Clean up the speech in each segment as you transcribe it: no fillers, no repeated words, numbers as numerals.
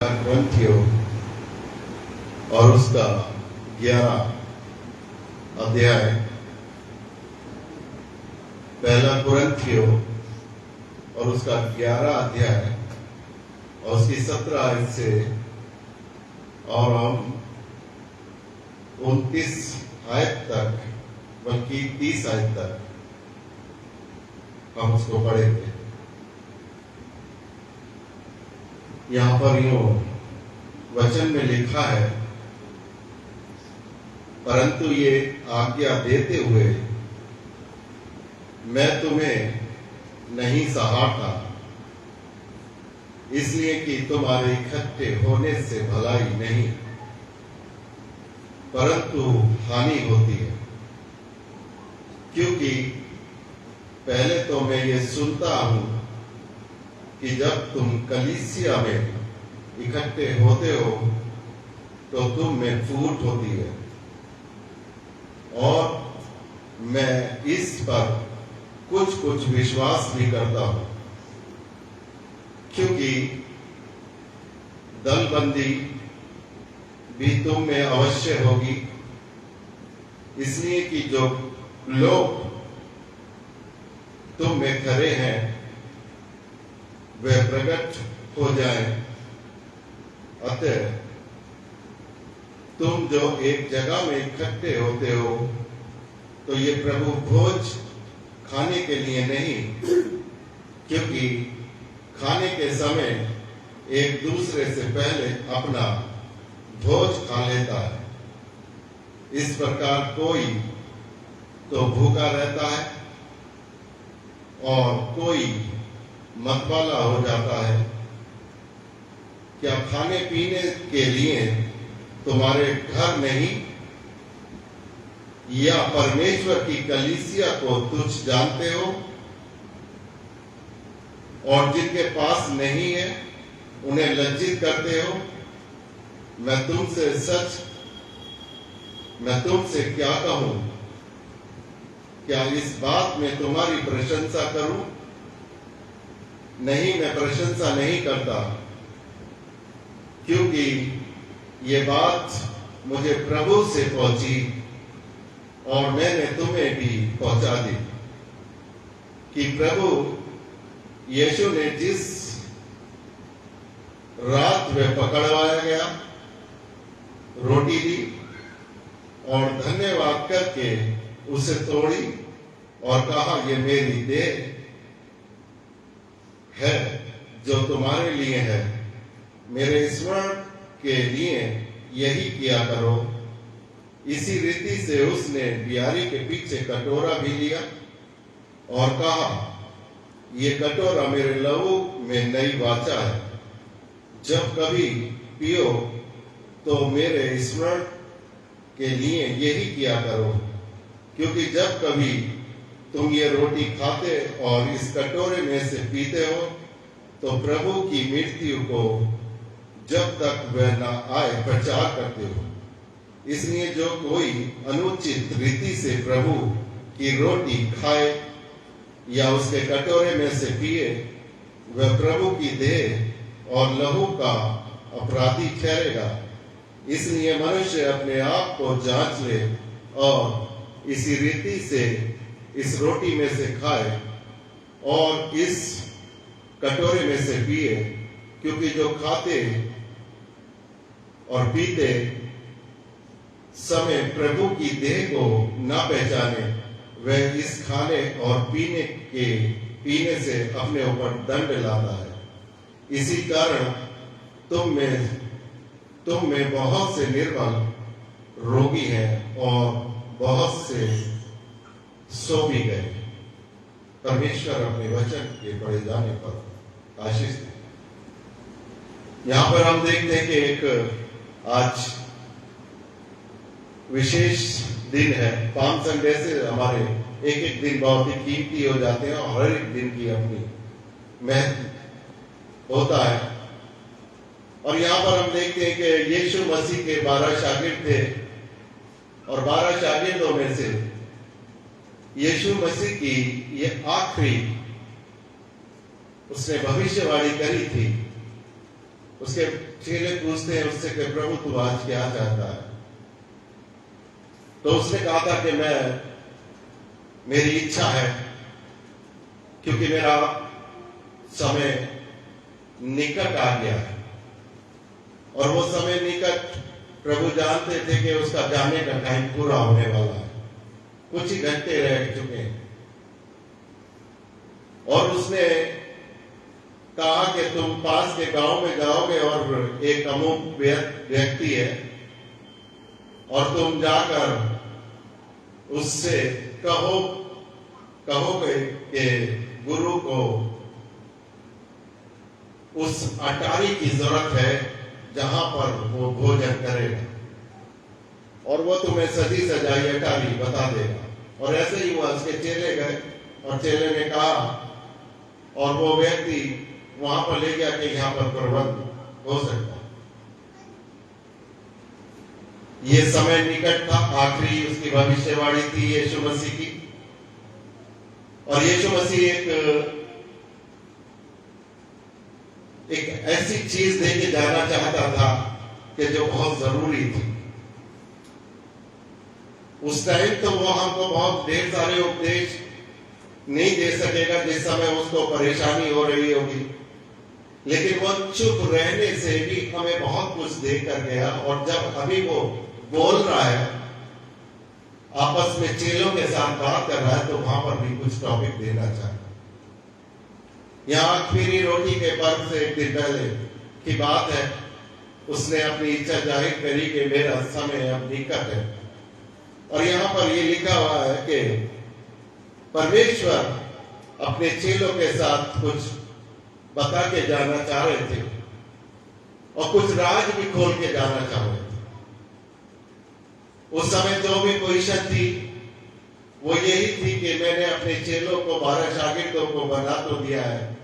ग्रंथियों और उसका 11 अध्याय, पहला ग्रंथियों और उसका 11 अध्याय और उसकी 17 आयत से और हम 29 आयत तक, बल्कि 30 आयत तक हम उसको पढ़ेंगे। यहां पर यूं वचन में लिखा है, परंतु ये आज्ञा देते हुए मैं तुम्हें नहीं सहारता, इसलिए कि तुम्हारे इकट्ठे होने से भलाई नहीं परंतु हानि होती है। क्योंकि पहले तो मैं ये सुनता हूं कि जब तुम कलीसिया में इकट्ठे होते हो तो तुम में फूट होती है, और मैं इस पर कुछ विश्वास भी करता हूं, क्योंकि दलबंदी भी तुम में अवश्य होगी, इसलिए कि जो लोग तुम में खरे हैं वे प्रकट हो जाएं। अतः तुम जो एक जगह में इकट्ठे होते हो तो ये प्रभु भोज खाने के लिए नहीं, क्योंकि खाने के समय एक दूसरे से पहले अपना भोज खा लेता है। इस प्रकार कोई तो भूखा रहता है और कोई मतवाला हो जाता है। क्या खाने पीने के लिए तुम्हारे घर नहीं या परमेश्वर की कलीसिया को तुच्छ जानते हो, और जिनके पास नहीं है उन्हें लज्जित करते हो? मैं तुमसे क्या कहूं? क्या इस बात में तुम्हारी प्रशंसा करूं? नहीं, मैं प्रशंसा नहीं करता, क्योंकि ये बात मुझे प्रभु से पहुंची और मैंने तुम्हें भी पहुंचा दी कि प्रभु यीशु ने जिस रात में पकड़वाया गया रोटी ली और धन्यवाद करके उसे तोड़ी और कहा, ये मेरी देह है जो तुम्हारे लिए है, मेरे स्मरण के लिए यही किया करो। इसी रीति से उसने बियारी के पीछे कटोरा भी लिया और कहा, ये कटोरा मेरे लहू में नई वाचा है, जब कभी पियो तो मेरे स्मरण के लिए यही किया करो। क्योंकि जब कभी तुम ये रोटी खाते और इस कटोरे में से पीते हो तो प्रभु की मृत्यु को जब तक वह न आए प्रचार करते हो। इसलिए जो कोई अनुचित रीति से प्रभु की रोटी खाए या उसके कटोरे में से पिए, वह प्रभु की देह और लहू का अपराधी ठहरेगा। इसलिए मनुष्य अपने आप को जांच ले और इसी रीति से इस रोटी में से खाए और इस कटोरे में से पिए, क्योंकि जो खाते और पीते समय प्रभु की देह को न पहचाने, वह इस खाने और पीने से अपने ऊपर दंड लाता है। इसी कारण तुम में बहुत से निर्बल रोगी हैं और बहुत से सो भी गए। परमेश्वर अपने वचन के पढ़े जाने पर आशीष दे। यहां पर हम देखते हैं कि एक आज विशेष दिन है। पाम संडे से हमारे एक एक दिन बहुत ही कीमती हो जाते हैं और हर एक दिन की अपनी महत्व होता है। और यहां पर हम देखते हैं कि यीशु मसीह के 12 शागिर्द थे और 12 शागिर्दों में से यीशु मसीह की ये आखिरी उसने भविष्यवाणी करी थी। उसके चेले पूछते हैं उससे कि प्रभु तू आज क्या चाहता है? तो उसने कहा था कि मेरी इच्छा है, क्योंकि मेरा समय निकट आ गया है और वो समय निकट प्रभु जानते थे कि उसका जाने का टाइम पूरा होने वाला है, कुछ ही घंटे रह चुके हैं। और उसने कहा कि तुम पास के गांव में जाओगे और एक अमुक व्यक्ति है और तुम जाकर उससे कहोगे कि गुरु को उस अटारी की जरूरत है जहां पर वो भोजन करेगा, और वो तुम्हें सजी सजाई अटारी बता देगा। और ऐसे ही वो उसके चेले गए और चेले ने कहा और वो व्यक्ति वहां पर ले गया कि यहां पर प्रबंध हो सकता है। ये समय निकट था, आखिरी उसकी भविष्यवाणी थी यीशु मसीह की। और यीशु मसीह एक ऐसी चीज देके जाना चाहता था कि जो बहुत जरूरी थी। उस टाइम तो वो हमको बहुत ढेर सारे उपदेश नहीं दे सकेगा जिस समय उसको परेशानी हो रही होगी, लेकिन वो चुप रहने से भी हमें बहुत कुछ देकर गया। और जब अभी वो बोल रहा है, आपस में चेलों के साथ बात कर रहा है, तो वहां पर भी कुछ टॉपिक देना चाहता। यहाँ खमीरी रोटी के पर्व से एक दिन पहले की बात है, उसने अपनी इच्छा जाहिर करी कि मेरा समय अब निकट है। और यहाँ पर ये लिखा हुआ है कि परमेश्वर अपने चेलों के साथ कुछ बता के जाना चाह रहे थे और कुछ राज भी खोल के जाना चाह रहे थे। उस समय जो भी पोजीशन थी वो यही थी कि मैंने अपने चेलों को 12 शागिर्दों को बना तो दिया है,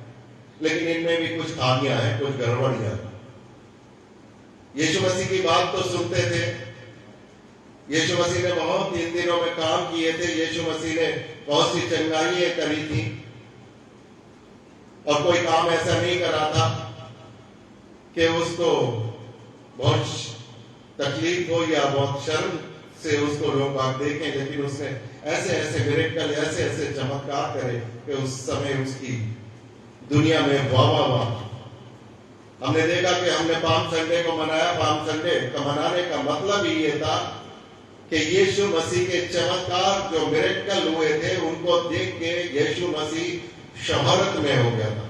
लेकिन इनमें भी कुछ खामियां हैं, कुछ गड़बड़ियां। यीशु मसीह की बात तो सुनते थे, यीशु मसीह ने बहुत इन दिनों में काम किए थे, यीशु मसीह ने बहुत सी चंगाइयां करी थी और कोई काम ऐसा नहीं करा था कि उसको बहुत तकलीफ हो या बहुत शर्म से उसको लोग बात देखें। लेकिन उसने ऐसे ऐसे मिरेकल, ऐसे ऐसे चमत्कार करे कि उस समय उसकी दुनिया में वाह। हमने देखा कि हमने पाम संडे को मनाया। पाम संडे का मनाने का मतलब ही ये था कि यीशु मसीह के चमत्कार जो मिरेकल हुए थे उनको देख के यीशु मसीह शोहरत में हो गया था।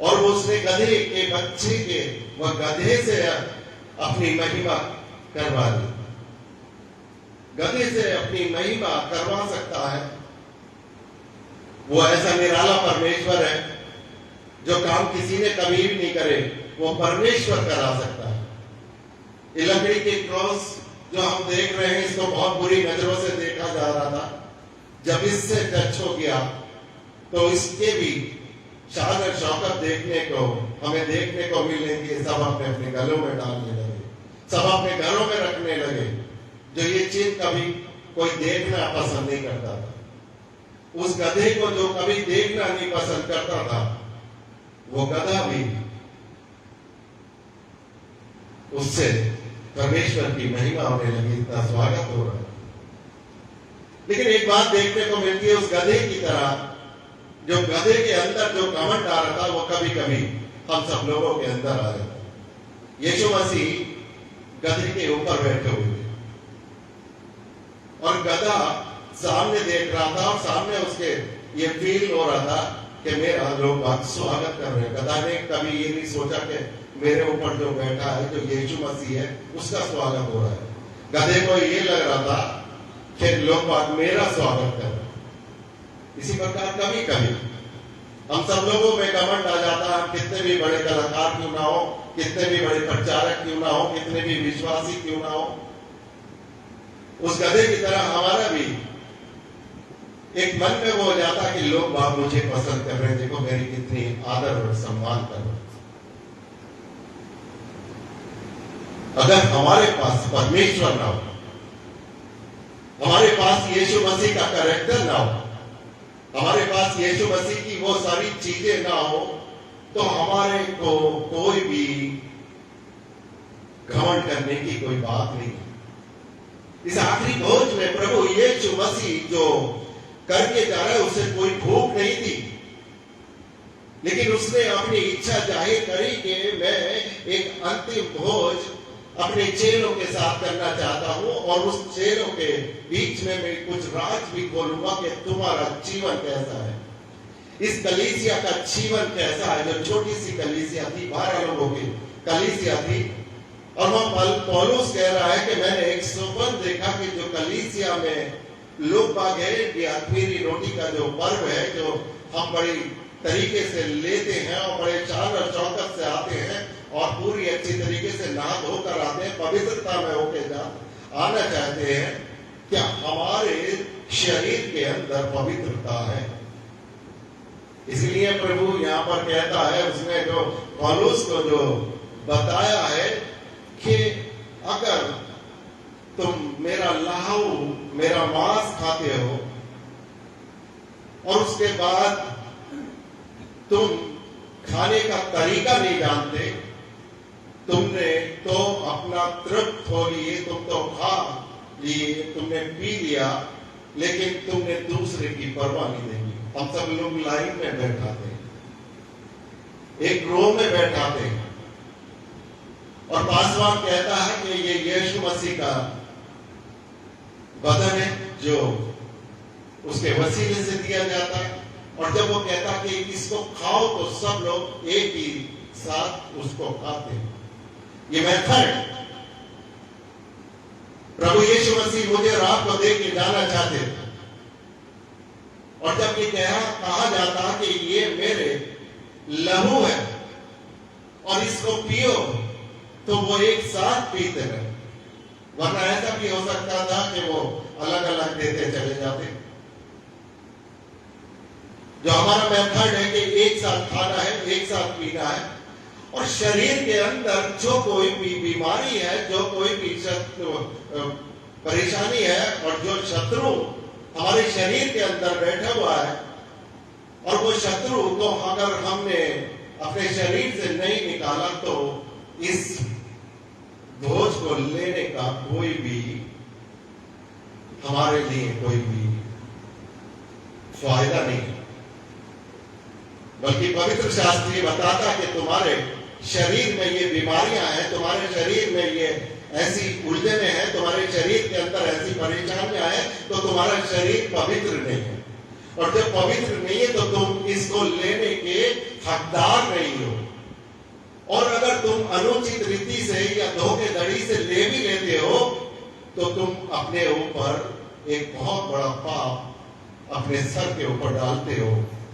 और उसने गधे के बच्चे के वह गधे से अपनी महिमा करवा दी। गधे से अपनी महिमा करवा सकता है वो ऐसा निराला परमेश्वर है जो काम किसी ने कभी भी नहीं करे, वो परमेश्वर करा सकता है। ये लकड़ी के क्रॉस जो हम देख रहे हैं, इसको बहुत बुरी नजरों से देखा जा रहा था। जब इससे टच हो गया तो इसके भी शान और शौकत देखने को हमें देखने को मिलेंगे। सब अपने अपने गलों में डालने लगे, सब अपने घरों में रखने लगे। जो ये चीज कभी कोई देखना पसंद नहीं करता था, उस गधे को जो कभी देखना नहीं पसंद करता था, वो गधा भी उससे परमेश्वर की महिमा होने लगी। इतना स्वागत हो रहा है। लेकिन एक बात देखने को मिलती है, उस गधे की तरह जो गधे के अंदर जो घमंड आ रहा था, वो कभी कभी हम सब लोगों के अंदर आ रहा था। यीशु मसीह गधे के ऊपर बैठे हुए थे और गधा सामने देख रहा था और सामने उसके ये फील हो रहा था कि मेरा लोग स्वागत कर रहे हैं। गधा ने कभी ये नहीं सोचा कि मेरे ऊपर जो बैठा है, जो यीशु मसीह है, उसका स्वागत हो रहा है। गधे को ये लग रहा था कि लोग मेरा स्वागत कर रहे हैं। इसी प्रकार कभी कभी हम सब लोगों में घमंड आ जाता है। हम कितने भी बड़े कलाकार क्यों ना हो, कितने भी बड़े प्रचारक क्यों ना हो, कितने भी विश्वासी क्यों ना हो, उस गधे की तरह हमारा भी एक मन में वो हो जाता कि लोग बात मुझे पसंद कर रहे हैं, देखो मेरी कितनी आदर और सम्मान कर रहे हैं। अगर हमारे पास परमेश्वर ना हो, हमारे पास यीशु मसीह का कैरेक्टर ना हो, हमारे पास यीशु मसीह की वो सारी चीजें ना हो तो हमारे को कोई भी घमंड करने की कोई बात नहीं। इस आखिरी भोज में प्रभु यीशु मसीह जो करके जा रहा है, उसे कोई भूख नहीं थी, लेकिन उसने अपनी इच्छा जाहिर करी कि मैं एक अंतिम भोज अपने चेलों के साथ करना चाहता हूं, और उस चेलों के बीच में मैं कुछ राज भी खोलूंगा कि तुम्हारा जीवन कैसा है, इस कलीसिया का जीवन कैसा है। जो छोटी सी कलीसिया थी, 12 लोगों की कलीसिया थी, और वह पौलुस कह रहा है कि मैंने एक स्वप्न देखा कि जो कलीसिया में लोग बाग है, ये अखमीरी रोटी का जो पर्व है, जो हम बड़ी तरीके से लेते हैं और बड़े चाल और चौकस से आते हैं और पूरी अच्छी तरीके से नहा धोकर आते हैं, पवित्रता में होके आना चाहते हैं, क्या हमारे शरीर के अंदर पवित्रता है? इसलिए प्रभु यहाँ पर कहता है, उसने जो पौलुस को जो बताया है कि अगर तुम मेरा लहू, मेरा मांस खाते हो और उसके बाद तुम खाने का तरीका नहीं जानते, तुमने तो अपना तृप्त हो लिए, तुम तो खा लिए, तुमने पी लिया, लेकिन तुमने दूसरे की परवाह नहीं देखी। हम सब लोग लाइन में बैठाते हैं, एक रो में बैठाते हैं, और पासवान कहता है कि ये यीशु मसीह का बदन है जो उसके वसीले से दिया जाता है, और जब वो कहता कि इसको खाओ तो सब लोग एक ही साथ उसको खाते हैं। ये मेथड प्रभु यीशु मसीह मुझे रात को दे के जाना चाहते थे, और जब ये कहा जाता कि ये मेरे लहू है और इसको पियो, तो वो एक साथ पीते रहे, वरना ऐसा भी हो सकता था कि वो अलग अलग देते चले जाते। जो हमारा मेथड है कि एक साथ खाना है, एक साथ पीना है, और शरीर के अंदर जो कोई भी बीमारी है, जो कोई भी परेशानी है, और जो शत्रु हमारे शरीर के अंदर बैठा हुआ है, और वो शत्रु को अगर हमने अपने शरीर से नहीं निकाला, तो इस भोज को लेने का कोई भी हमारे लिए कोई भी फायदा नहीं है। बल्कि पवित्र शास्त्र बताता कि तुम्हारे शरीर में ये बीमारियां हैं, तुम्हारे शरीर में ये ऐसी उलझने हैं, तुम्हारे शरीर के अंदर ऐसी परेशानियां हैं, तो तुम्हारा शरीर पवित्र नहीं है, और जब पवित्र नहीं है तो तुम इसको लेने के हकदार नहीं हो। और अगर तुम अनुचित रीति से या धोखेधड़ी से ले भी लेते हो, तो तुम अपने ऊपर एक बहुत बड़ा पाप अपने सर के ऊपर डालते हो,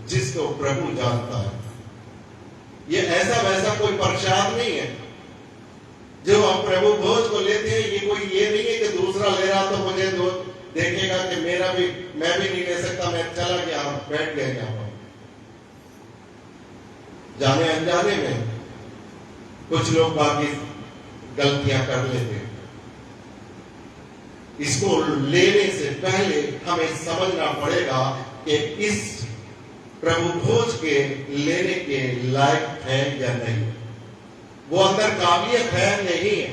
जिसको प्रभु जानता है। ये ऐसा वैसा कोई प्रसाद नहीं है जो हम प्रभु भोज को लेते हैं। ये कोई ये नहीं है कि दूसरा ले रहा तो मुझे देखेगा कि मेरा भी, मैं भी नहीं ले सकता, मैं चला गया, बैठ गया यहाँ पर। जाने अनजाने में कुछ लोग बाकी गलतियां कर लेते हैं। इसको लेने से पहले हमें समझना पड़ेगा कि इस प्रभु भोज के लेने के लायक है या नहीं, वो अंदर काबिलियत है नहीं है।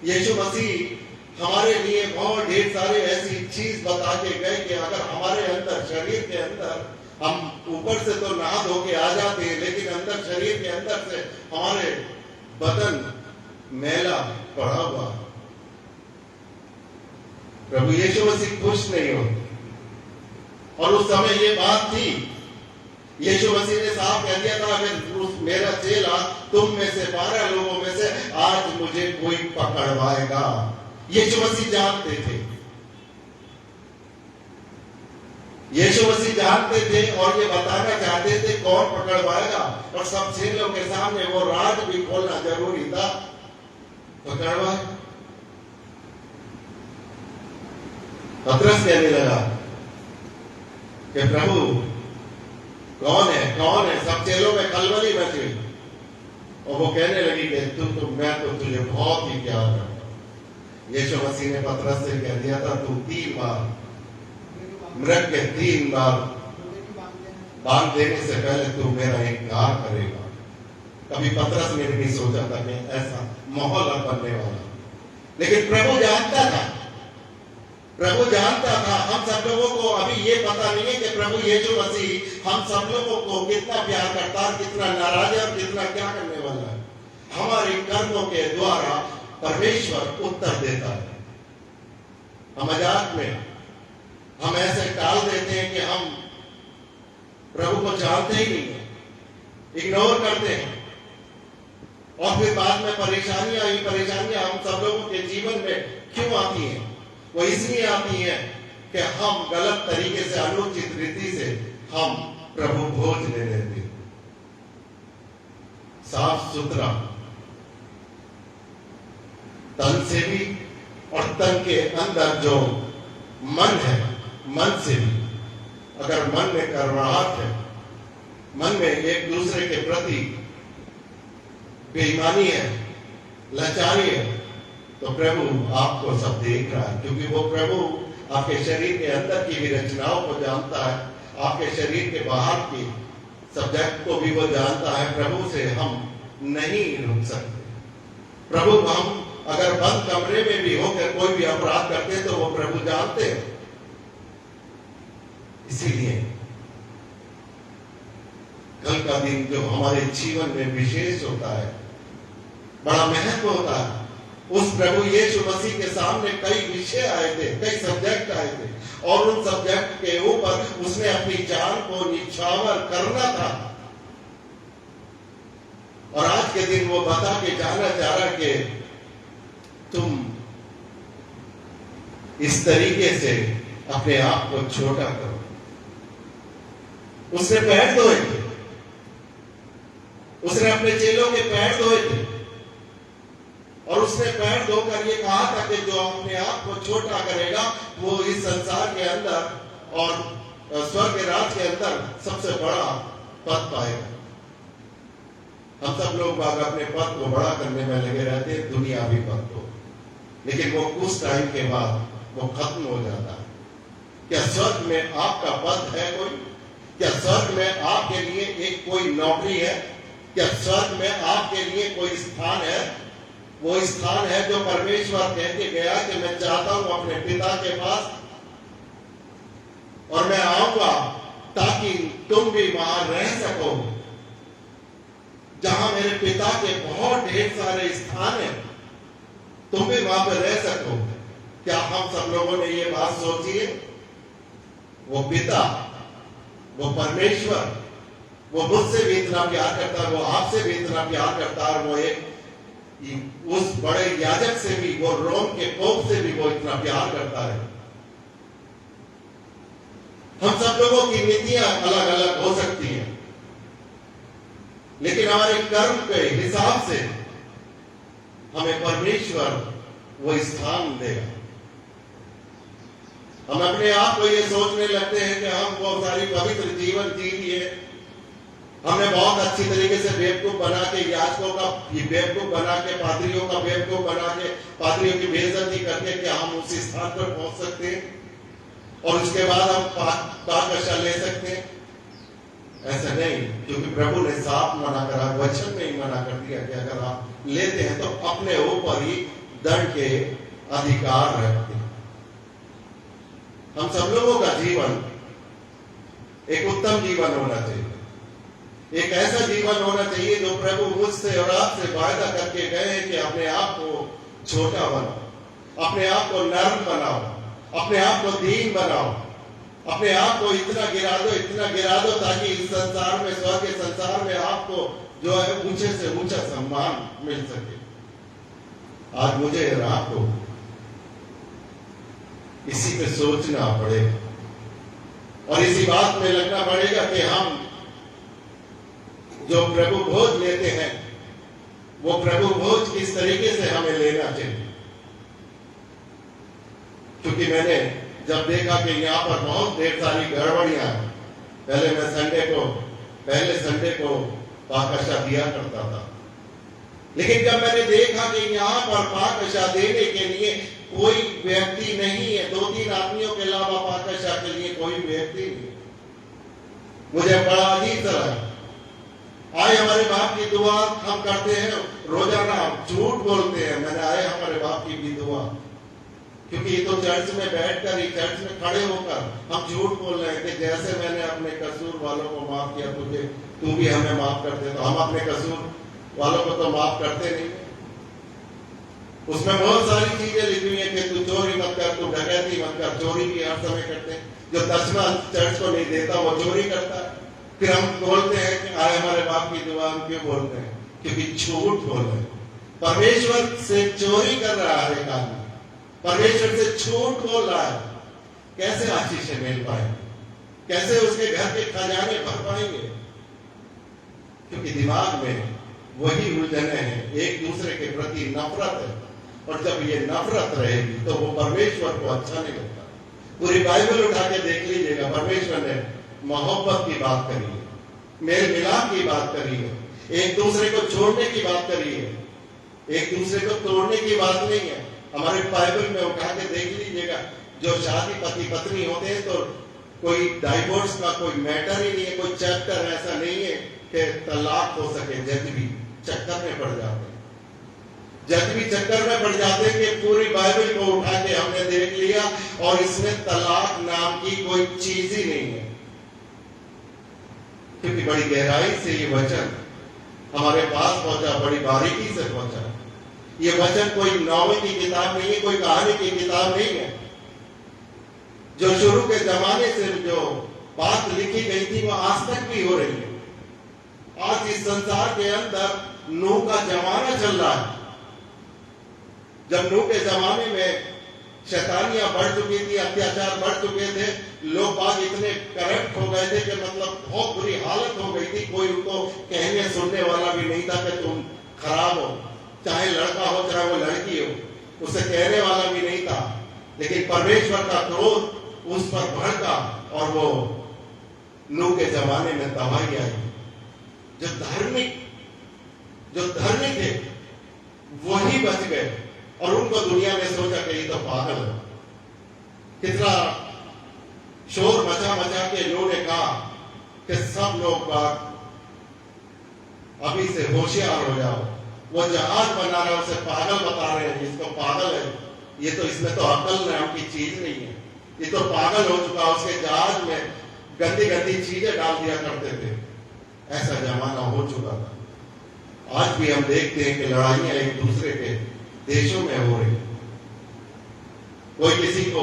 यीशु मसीह हमारे लिए बहुत ढेर सारे ऐसी चीज बता के गए कि अगर हमारे अंदर, शरीर के अंदर, हम ऊपर से तो नहा धो के आ जाते हैं, लेकिन अंदर शरीर के अंदर से हमारे बदन मैला पड़ा हुआ, प्रभु यीशु मसीह खुश नहीं होते। और उस समय ये बात थी, यीशु मसीह ने साफ कह दिया था, अगर मेरा चेला तुम में से 12 लोगों में से आज मुझे कोई पकड़वाएगा। यीशु मसीह जानते थे, यीशु मसीह जानते थे और ये बताना चाहते थे कौन पकड़वाएगा। और सब चेलों के सामने वो राज भी खोलना जरूरी था, पकड़वाए। पतरस कहने लगा कि प्रभु कौन है, कौन है? सब चेलों में खलबली मची, और वो कहने लगी कि मैं तो तुझे बहुत ही प्यार करता हूं। यीशु मसीह ने पतरस से कह दिया था, तू 3 बार मृग के 3 बार बांध देने से पहले तू मेरा इनकार करेगा। कभी पतरस ने भी नहीं सोचा था कि ऐसा माहौल अब बनने वाला, लेकिन प्रभु जानता था, प्रभु जानता था। हम सब लोगों को अभी ये पता नहीं है कि प्रभु यीशु मसीह हम सब लोगों को कितना प्यार करता है, कितना नाराज है और कितना क्या करने वाला है। हमारे कर्मों के द्वारा परमेश्वर उत्तर देता है। हम मजाक में हम ऐसे टाल देते हैं कि हम प्रभु को जानते ही नहीं है, इग्नोर करते हैं, और फिर बाद में परेशानियां हम सब लोगों के जीवन में क्यों आती हैं? वो इसलिए आती हैं कि हम गलत तरीके से, अनुचित रीति से हम प्रभु भोज ले लेते हैं। साफ सुथरा तन से भी और तन के अंदर जो मन है, मन से भी, अगर मन में कड़वाहट है, मन में एक दूसरे के प्रति बेईमानी है, लाचारी है, तो प्रभु आपको सब देख रहा है, क्योंकि वो प्रभु आपके शरीर के अंदर की भी रचनाओं को जानता है, आपके शरीर के बाहर की सब्जेक्ट को भी वो जानता है। प्रभु से हम नहीं रुक सकते। प्रभु हम अगर बंद कमरे में भी होकर कोई भी अपराध करते तो वो प्रभु जानते हैं। इसीलिए कल का दिन जो हमारे जीवन में विशेष होता है, बड़ा महत्व होता है, उस प्रभु यीशु मसीह के सामने कई विषय आए थे, कई सब्जेक्ट आए थे, और उन सब्जेक्ट के ऊपर उसने अपनी जान को निछावर करना था। और आज के दिन वो बता के जाना चाह रहा कि तुम इस तरीके से अपने आप को छोटा करो। उसने पैर धोए थे, उसने अपने चेलों के पैर धोए थे, और उसने पैर धोकर ये कहा था कि जो अपने आप को छोटा करेगा वो इस संसार के अंदर और स्वर्ग के राज के अंदर सबसे बड़ा पद पाएगा। हम सब लोग अपने पद को बड़ा करने में लगे रहते हैं, दुनियावी पद को, लेकिन वो कुछ टाइम के बाद वो खत्म हो जाता है। क्या स्वर्ग में आपका पद है कोई? क्या स्वर्ग में आपके लिए एक कोई नौकरी है? क्या स्वर्ग में आपके लिए कोई स्थान है? वो स्थान है जो परमेश्वर कह के गया कि मैं चाहता हूं अपने पिता के पास, और मैं आऊंगा ताकि तुम भी वहां रह सको, जहां मेरे पिता के बहुत ढेर सारे स्थान हैं, तुम भी वहां पर रह सको। क्या हम सब लोगों ने ये बात सोची है? वो पिता, वो परमेश्वर, वो मुझसे भी इतना प्यार करता है, वो आपसे भी इतना प्यार करता है, और वो एक उस बड़े याजक से भी, वो रोम के पोप से भी वो इतना प्यार करता है। हम सब लोगों की नीतियां अलग अलग हो सकती हैं, लेकिन हमारे कर्म के हिसाब से हमें परमेश्वर वो स्थान देगा। हम अपने आप को ये सोचने लगते हैं कि हम वो सारी पवित्र जीवन जी लिए, हमने बहुत अच्छी तरीके से बेवकूफ बना के, याजकों का बेवकूफ बना के, पादरियों का बेवकूफ बना के, पादरियों की बेइज्जती करके क्या हम उस स्थान पर पहुंच सकते हैं और उसके बाद हम पाकशाला ले सकते हैं? ऐसा नहीं, क्योंकि प्रभु ने साफ मना करा, वचन में ही मना कर दिया कि अगर आप लेते हैं तो अपने ऊपर ही दंड के अधिकार रखते हैं। हम सब लोगों का जीवन एक उत्तम जीवन होना चाहिए, एक ऐसा जीवन होना चाहिए जो प्रभु मुझसे और आपसे वायदा करके गए हैं कि अपने आप को छोटा बनाओ, अपने आप को नर्म बनाओ, अपने आप को दीन बनाओ, अपने आप को इतना गिरा दो ताकि इस संसार में, स्वर्ग के संसार में आपको जो है ऊंचे से ऊंचा सम्मान मिल सके। आज मुझे और आपको इसी पे सोचना पड़ेगा और इसी बात में लगना पड़ेगा कि हम जो प्रभु भोज लेते हैं वो प्रभु भोज किस तरीके से हमें लेना चाहिए। क्योंकि मैंने जब देखा कि यहाँ पर बहुत ढेर सारी गड़बड़ियां, पहले मैं पहले संडे को पाकशा दिया करता था, लेकिन जब मैंने देखा कि यहाँ पर पाकशा देने के लिए कोई व्यक्ति नहीं है, 2-3 आदमियों के अलावा पाकशा के लिए कोई व्यक्ति नहीं, मुझे बड़ा अजीब सा लगा। आए हमारे बाप की दुआ हम करते हैं रोजाना, झूठ बोलते हैं मैंने आए हमारे बाप की भी दुआ, क्योंकि ये तो चर्च में बैठकर ही, चर्च में खड़े होकर हम झूठ बोल रहे हैं कि जैसे मैंने अपने कसूर वालों को माफ किया तुझे, तू भी हमें माफ कर दे। तो हम अपने कसूर वालों को तो माफ करते नहीं। उसमें बहुत सारी चीजें लिखी हुई है कि तू चोरी मत कर, तू डकैती मत कर। चोरी भी हर समय करते हैं, जो दसवां चर्च को नहीं देता वो चोरी करता है। फिर हम बोलते हैं कि आए हमारे बाप की दुआ, हम क्यों बोलते हैं? क्योंकि झूठ बोल रहे हैं। परमेश्वर से चोरी कर रहा है एक आदमी, परमेश्वर से झूठ बोल रहा है, कैसे आशीषें मिल पाए, कैसे उसके घर के खजाने भर पाएंगे? क्योंकि दिमाग में वही उलझने हैं, एक दूसरे के प्रति नफरत है, और जब ये नफरत रहेगी तो वो परमेश्वर को अच्छा नहीं लगता। पूरी बाइबल उठा के देख लीजिएगा, परमेश्वर ने मोहब्बत की बात करी है, मेल मिलाप की बात करी है, एक दूसरे को छोड़ने की बात करी है, एक दूसरे को तोड़ने की बात नहीं है। हमारे बाइबल में उठा के देख लीजिएगा, जो शादी पति पत्नी होते हैं तो कोई डाइवोर्स का कोई मैटर ही नहीं है, कोई चैप्टर ऐसा नहीं है कि तलाक हो सके। जज भी चक्कर में पड़ जाते हैं, जज भी चक्कर में पड़ जाते हैं कि पूरी बाइबल को उठा के हमने देख लिया और इसमें तलाक नाम की कोई चीज ही नहीं है। क्योंकि बड़ी गहराई से ये वचन हमारे पास पहुंचा, बड़ी बारीकी से पहुंचा। ये वचन कोई नॉवेल की किताब नहीं है, कोई कहानी की किताब नहीं है। जो शुरू के जमाने से जो बात लिखी गई थी वो आज तक भी हो रही है। आज इस संसार के अंदर नूह का जमाना चल रहा है। जब नूह के जमाने में शैतानियां बढ़ चुकी थी, अत्याचार बढ़ चुके थे, लोग बाग इतने करप्ट हो गए थे कि मतलब बहुत बुरी हालत हो गई थी। कोई उनको कहने सुनने वाला भी नहीं था कि तुम खराब हो, चाहे लड़का हो चाहे वो लड़की हो, उसे कहने वाला भी नहीं था। लेकिन परमेश्वर का क्रोध उस पर भड़का और वो नूह के जमाने में तबाही आई। जो धर्मी थे वही बच गए, और उनको दुनिया ने सोचा कि ये तो पागल है। कितना शोर मचा मचा के लोगों ने कहा कि सब लोग अभी से होशियार हो जाओ, वो जहाज बना रहा है उसे पागल बता रहे हैं, इसको पागल है, ये तो इसमें तो अकल नाम की चीज नहीं है, ये तो पागल हो चुका। उसके जहाज में गंदी गंदी चीजें डाल दिया करते थे। ऐसा जमाना हो चुका था। आज भी हम देखते हैं कि लड़ाइयां एक दूसरे के देशों में हो रही, कोई किसी को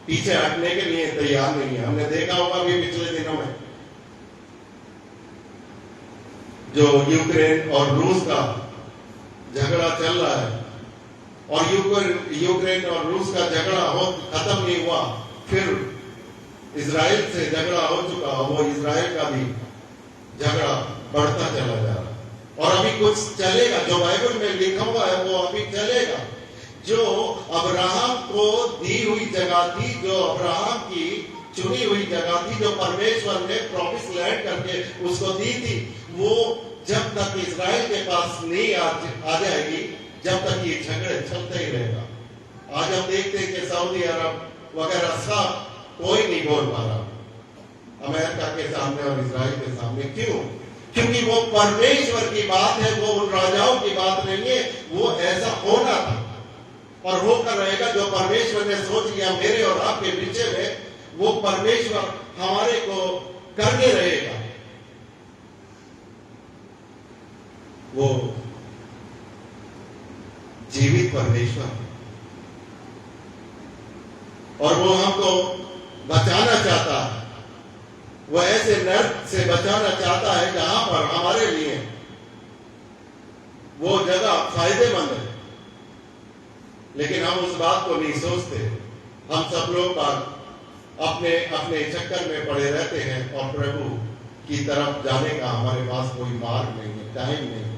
पीछे हटने के लिए तैयार नहीं है। हमने देखा होगा भी पिछले दिनों में जो यूक्रेन और रूस का झगड़ा चल रहा है, और यूक्रेन और रूस का झगड़ा खत्म नहीं हुआ, फिर इजराइल से झगड़ा हो चुका, वो इजराइल का भी झगड़ा बढ़ता चला जा रहा है। और अभी कुछ चलेगा, जो बाइबल में लिखा हुआ है वो अभी चलेगा। जो अब्राहम को दी हुई जगह थी, जो अब्राहम की चुनी हुई जगह थी, जो परमेश्वर ने प्रॉमिस लैंड करके उसको दी थी, वो जब तक इजराइल के पास नहीं आ जाएगी, जब तक ये झगड़े चलते ही रहेगा। आज हम देखते हैं कि सऊदी अरब वगैरह सब कोई नहीं बोल पा रहा अमेरिका के सामने और इजराइल के सामने। क्यों? क्योंकि वो परमेश्वर की बात है, वो उन राजाओं की बात नहीं है। वो ऐसा होना था और होकर रहेगा। जो परमेश्वर ने सोच लिया मेरे और आपके बीच में, वो परमेश्वर हमारे को करके रहेगा। वो जीवित परमेश्वर, और वो हमको बचाना चाहता है। वो ऐसे नर्क से बचाना चाहता है जहां पर हमारे लिए वो जगह फायदेमंद है, लेकिन हम उस बात को नहीं सोचते। हम सब लोग अपने अपने चक्कर में पड़े रहते हैं और प्रभु की तरफ जाने का हमारे पास कोई मार्ग नहीं है, टाइम नहीं है।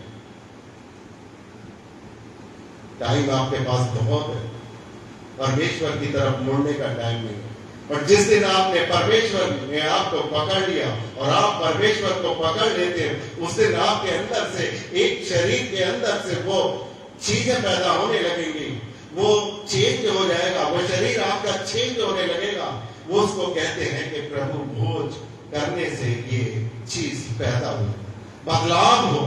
टाइम आपके पास बहुत है, परमेश्वर की तरफ मुड़ने का टाइम नहीं है। और जिस दिन आपने परमेश्वर ने आपको पकड़ लिया और आप परमेश्वर को पकड़ लेते हैं, उस दिन आपके अंदर से, एक शरीर के अंदर से वो चीजें पैदा होने लगेंगी, वो चेंज हो जाएगा, वो शरीर आपका चेंज होने लगेगा। वो उसको कहते हैं कि प्रभु भोज करने से ये चीज पैदा हुई। बदलाव हो।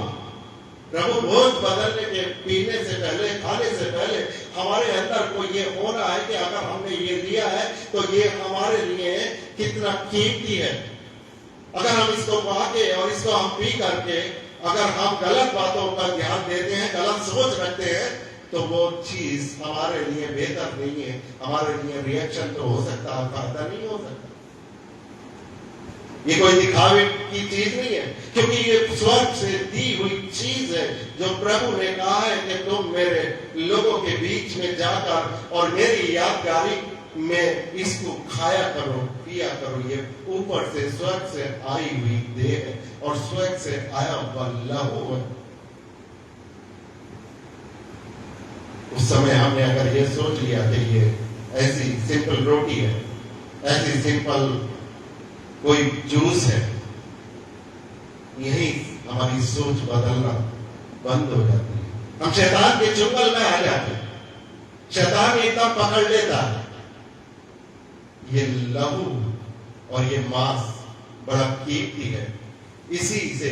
प्रभु भोज बदलने के पीने से पहले, खाने से पहले हमारे अंदर को ये हो रहा है कि अगर हमने ये लिया है तो ये हमारे लिए कितना कीमती है। अगर हम इसको पा के और इसको हम पी करके अगर हम गलत बातों पर ध्यान देते हैं, गलत सोच रखते हैं, तो वो चीज हमारे लिए बेहतर नहीं है। हमारे लिए रिएक्शन तो हो सकता है, फायदा नहीं हो सकता। ये कोई दिखावे की चीज नहीं है, क्योंकि ये स्वर्ग से दी हुई चीज है जो प्रभु ने कहा है कि तुम मेरे लोगों के बीच में जाकर और मेरी यादगारी में इसको खाया करो, पिया करो। ये ऊपर से स्वर्ग से आई हुई देह है और स्वर्ग से आया हुआ लहू है। उस समय हमने अगर ये सोच लिया कि ये ऐसी सिंपल रोटी है, ऐसी सिंपल कोई जूस है, यही हमारी सोच बदलना बंद हो जाती है। हम शैतान के चुंगल में आ जाते हैं, शैतान एकदम पकड़ लेता है। ये लहू और ये मांस बड़ा कीमती है, इसी से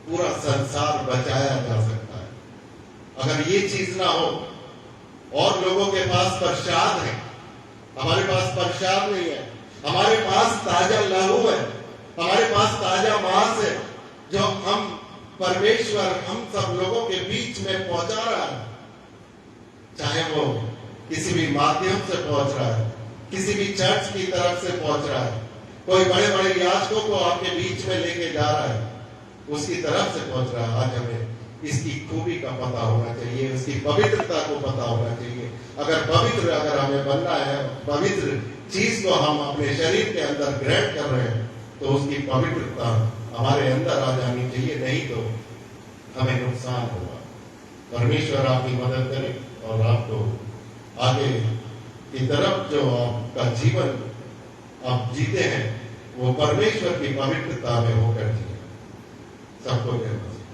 पूरा संसार बचाया जा सकता है। अगर ये चीज ना हो, और लोगों के पास प्रसाद है, हमारे पास प्रसाद नहीं है। हमारे पास ताजा लहू है, हमारे पास ताजा मांस है जो हम परमेश्वर हम सब लोगों के बीच में पहुंचा रहा है। चाहे वो किसी भी माध्यम से पहुंच रहा है, किसी भी चर्च की तरफ से पहुंच रहा है, कोई बड़े बड़े याजकों को आपके बीच में लेके जा रहा है, उसकी तरफ से पहुंच रहा है। आज हमें इसकी खूबी का पता होना चाहिए, उसकी पवित्रता को पता होना चाहिए। अगर हमें बनना है, पवित्र चीज को हम अपने शरीर के अंदर ग्रहण कर रहे हैं, तो उसकी पवित्रता हमारे अंदर आ जानी चाहिए, नहीं तो हमें नुकसान होगा। परमेश्वर आपकी मदद करे और आपको आगे की तरफ जो आपका जीवन आप जीते हैं वो परमेश्वर की पवित्रता में होकर जिए। सबको जय मसीह।